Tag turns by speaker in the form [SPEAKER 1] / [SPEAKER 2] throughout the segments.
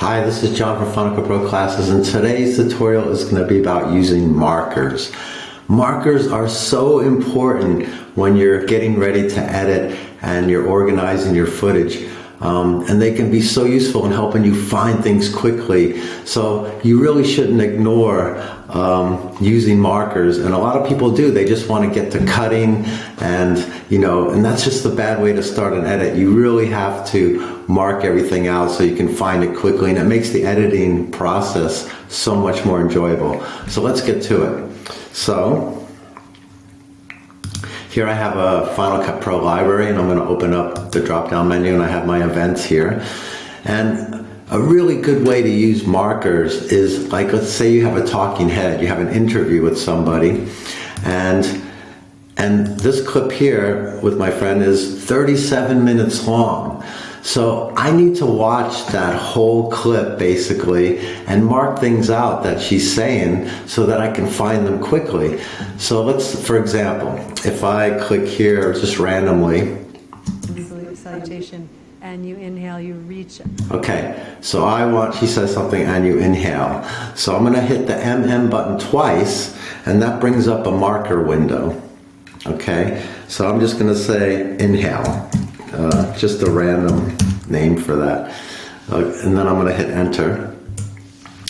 [SPEAKER 1] Hi, this is John from Final Cut Pro Classes, and today's tutorial is going to be about using markers. Markers are so important when you're getting ready to edit and you're organizing your footage. And they can be so useful in helping you find things quickly. So you really shouldn't ignore using markers. And a lot of people do. They just want to get to cutting and that's just the bad way to start an edit. You really have to mark everything out so you can find it quickly, and it makes the editing process so much more enjoyable. So let's get to it. So here I have a Final Cut Pro library, and I'm going to open up the drop-down menu, and I have my events here. And a really good way to use markers is, like, let's say you have a talking head, you have an interview with somebody, and this clip here with my friend is 37 minutes long. So I need to watch that whole clip basically and mark things out that she's saying so that I can find them quickly. So let's, for example, if I click here just randomly.
[SPEAKER 2] Salutation, and you inhale, you reach.
[SPEAKER 1] Okay, so she says something and you inhale. So I'm gonna hit the MM button twice, and that brings up a marker window. Okay, so I'm just gonna say inhale. Just a random name for that. And then I'm going to hit enter.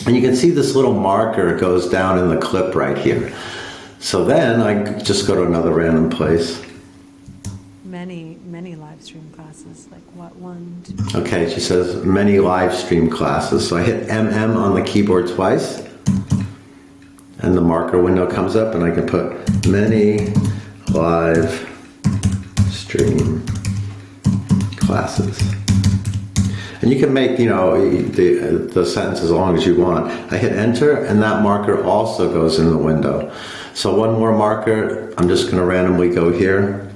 [SPEAKER 1] And you can see this little marker goes down in the clip right here. So then I just go to another random place.
[SPEAKER 2] Many live stream classes, like what one?
[SPEAKER 1] Okay, she says many live stream classes. So I hit MM on the keyboard twice, and the marker window comes up, and I can put many live stream classes. And you can make, the sentence as long as you want. I hit enter, and that marker also goes in the window. So one more marker, I'm just going to randomly go here.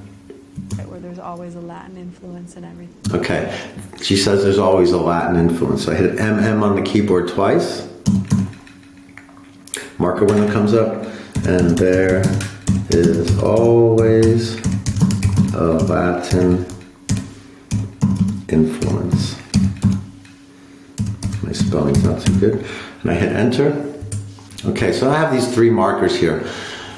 [SPEAKER 2] Where there's always a Latin influence and everything.
[SPEAKER 1] Okay, she says there's always a Latin influence. So I hit MM on the keyboard twice. Marker window comes up, and there is always a Latin influence. My spelling's not too good. And I hit enter. Okay, so I have these three markers here.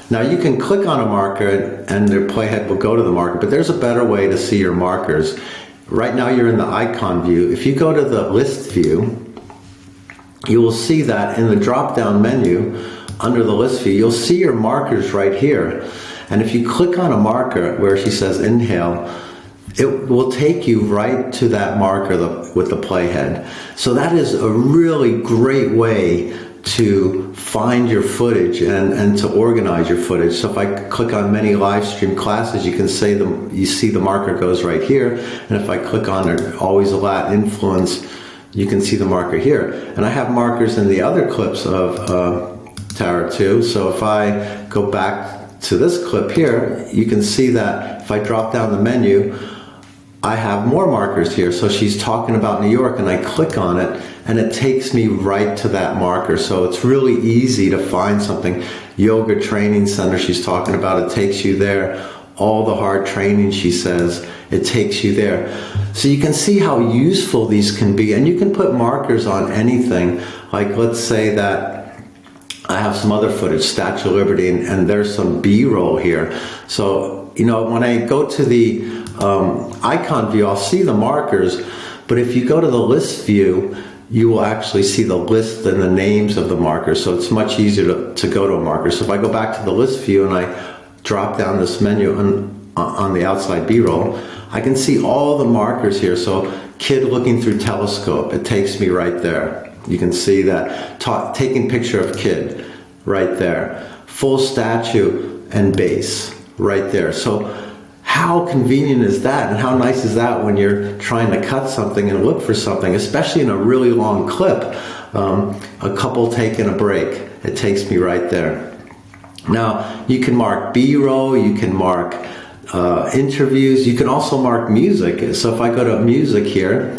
[SPEAKER 1] Now you can click on a marker and the playhead will go to the marker, but there's a better way to see your markers. Right now you're in the icon view. If you go to the list view, you will see that in the drop-down menu under the list view, you'll see your markers right here. And if you click on a marker where she says inhale, it will take you right to that marker with the playhead. So that is a really great way to find your footage and to organize your footage. So if I click on many live stream classes, you can you see the marker goes right here. And if I click on always a Latin influence, you can see the marker here. And I have markers in the other clips of Tara too. So if I go back to this clip here, you can see that if I drop down the menu, I have more markers here. So she's talking about New York, and I click on it, and it takes me right to that marker. So it's really easy to find something. Yoga training center she's talking about, it takes you there. All the hard training, she says, it takes you there. So you can see how useful these can be, and you can put markers on anything. Like, let's say that I have some other footage, Statue of Liberty, and there's some B-roll here. So, when I go to the icon view, I'll see the markers, but if you go to the list view, you will actually see the list and the names of the markers. So it's much easier to go to a marker. So if I go back to the list view and I drop down this menu on the outside B-roll, I can see all the markers here. So kid looking through telescope, it takes me right there. You can see that taking picture of kid right there. Full statue and base right there. So how convenient is that, and how nice is that when you're trying to cut something and look for something, especially in a really long clip, a couple taking a break. It takes me right there. Now, you can mark B-roll, you can mark interviews, you can also mark music. So if I go to music here,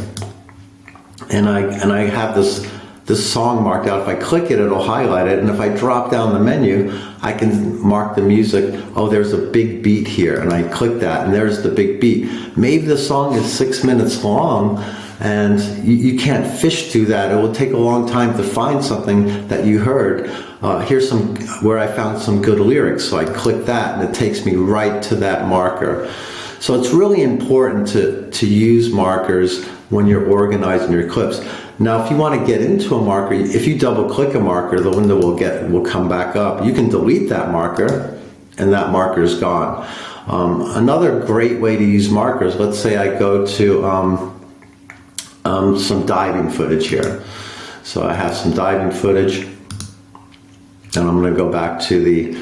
[SPEAKER 1] and I have this song marked out. If I click it, it'll highlight it. And if I drop down the menu, I can mark the music. Oh, there's a big beat here. And I click that, and there's the big beat. Maybe the song is 6 minutes long, and you can't fish through that. It will take a long time to find something that you heard. Here's where I found some good lyrics, so I click that and it takes me right to that marker. So it's really important to use markers when you're organizing your clips. Now, if you want to get into a marker, if you double click a marker, the window will come back up. You can delete that marker and that marker is gone. Another great way to use markers, let's say I go to some diving footage here. So I have some diving footage, and I'm going to go back to the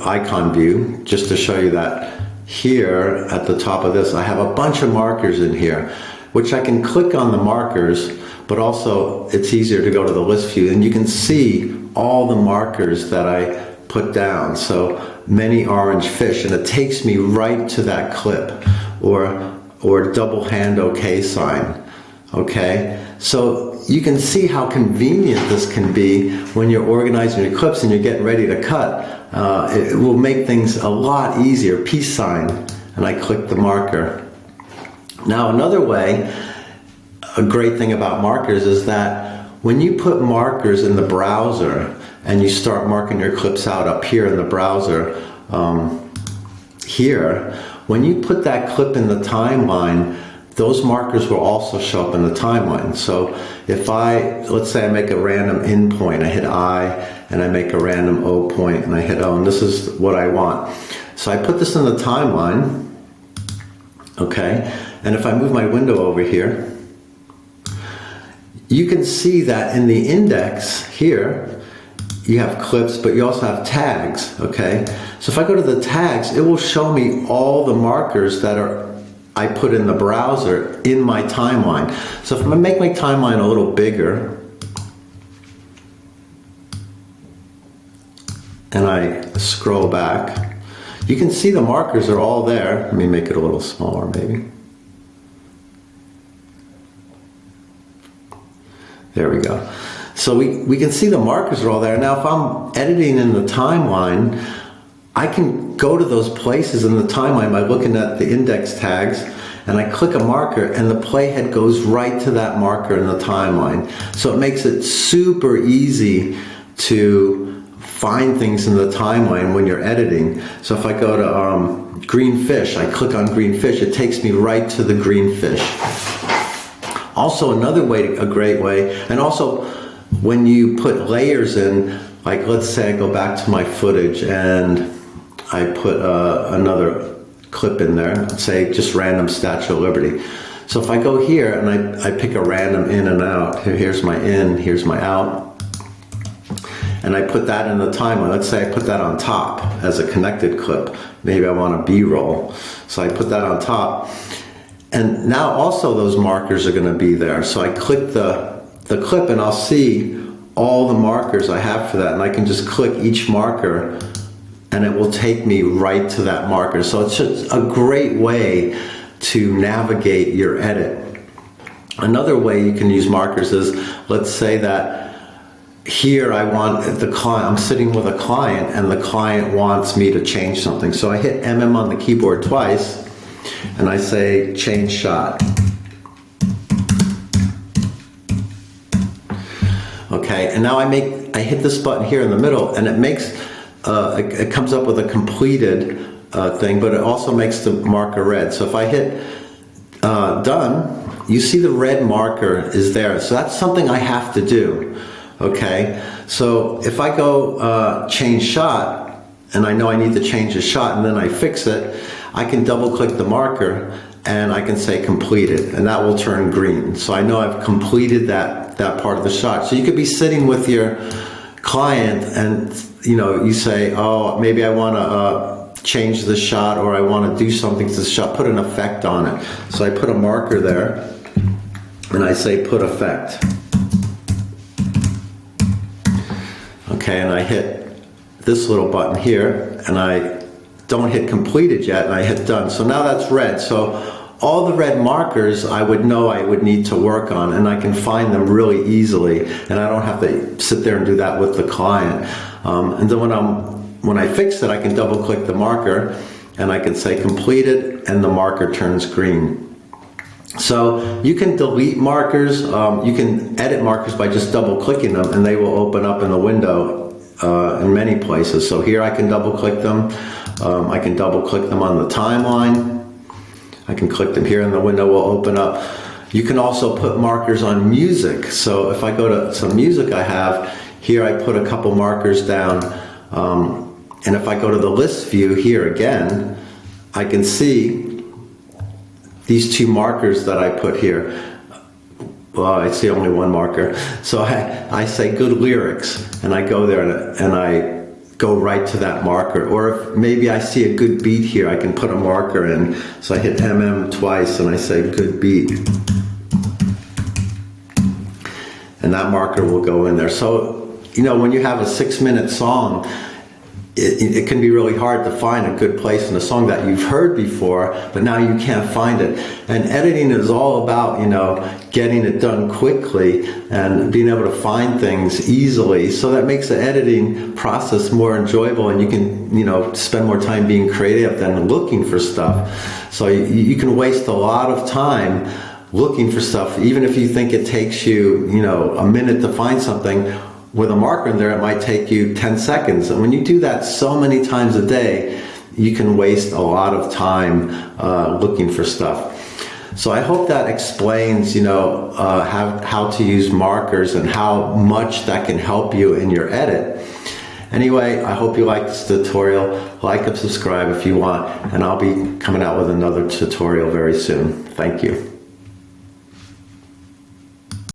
[SPEAKER 1] icon view just to show you that here at the top of this I have a bunch of markers in here, which I can click on the markers, but also it's easier to go to the list view and you can see all the markers that I put down. So many orange fish, and it takes me right to that clip, or double hand OK sign. Okay, so you can see how convenient this can be when you're organizing your clips and you're getting ready to cut. It will make things a lot easier. Peace sign, and I click the marker. Now another way, a great thing about markers is that when you put markers in the browser and you start marking your clips out up here in the browser, here, when you put that clip in the timeline, those markers will also show up in the timeline. So if let's say I make a random in point, I hit I, and I make a random O point, and I hit O, and this is what I want. So I put this in the timeline, okay, and if I move my window over here, you can see that in the index here, you have clips, but you also have tags, okay? So if I go to the tags, it will show me all the markers that I put in the browser in my timeline. So if I make my timeline a little bigger, and I scroll back, you can see the markers are all there. Let me make it a little smaller maybe. There we go. So we can see the markers are all there. Now if I'm editing in the timeline, I can go to those places in the timeline by looking at the index tags, and I click a marker and the playhead goes right to that marker in the timeline. So it makes it super easy to find things in the timeline when you're editing. So if I go to green fish, I click on green fish, it takes me right to the green fish. Also another way, a great way, and also when you put layers in, like let's say I go back to my footage and I put another clip in there, let's say just random Statue of Liberty. So if I go here and I pick a random in and out, here's my in, here's my out, and I put that in the timeline. Let's say I put that on top as a connected clip. Maybe I want a B-roll. So I put that on top. And now also those markers are going to be there. So I click the clip and I'll see all the markers I have for that, and I can just click each marker and it will take me right to that marker. So it's just a great way to navigate your edit. Another way you can use markers is, let's say that here I want the client, I'm sitting with a client and the client wants me to change something. So I hit MM on the keyboard twice and I say change shot. Okay, and now I hit this button here in the middle and it makes, it comes up with a completed thing, but it also makes the marker red. So if I hit done, you see the red marker is there. So that's something I have to do. Okay, so if I go change shot, and I know I need to change the shot, and then I fix it, I can double click the marker and I can say completed, and that will turn green. So I know I've completed that part of the shot. So you could be sitting with your client and you say, oh, maybe I want to change the shot, or I want to do something to the shot, put an effect on it. So I put a marker there and I say put effect. Okay, and I hit this little button here and I don't hit completed yet, and I hit done. So now that's red. So all the red markers I would know I would need to work on, and I can find them really easily, and I don't have to sit there and do that with the client. And then when I fix it, I can double click the marker and I can say completed, and the marker turns green. So you can delete markers, you can edit markers by just double clicking them, and they will open up in the window in many places. So here I can double click them. I can double click them on the timeline. I can click them here and the window will open up. You can also put markers on music. So if I go to some music I have, here I put a couple markers down. And if I go to the list view here again, I can see these two markers that I put here. Well, I see only one marker. So I say good lyrics, and I go there and I go right to that marker. Or if maybe I see a good beat here, I can put a marker in. So I hit MM twice and I say good beat. And that marker will go in there. So, you know, when you have a 6-minute song, it can be really hard to find a good place in a song that you've heard before, but now you can't find it. And editing is all about, you know, getting it done quickly and being able to find things easily. So that makes the editing process more enjoyable, and you can, you know, spend more time being creative than looking for stuff. So you can waste a lot of time looking for stuff, even if you think it takes you, you know, a minute to find something. With a marker in there, it might take you 10 seconds. And when you do that so many times a day, you can waste a lot of time looking for stuff. So I hope that explains, you know, how to use markers and how much that can help you in your edit. Anyway, I hope you like this tutorial. Like and subscribe if you want, and I'll be coming out with another tutorial very soon. Thank you.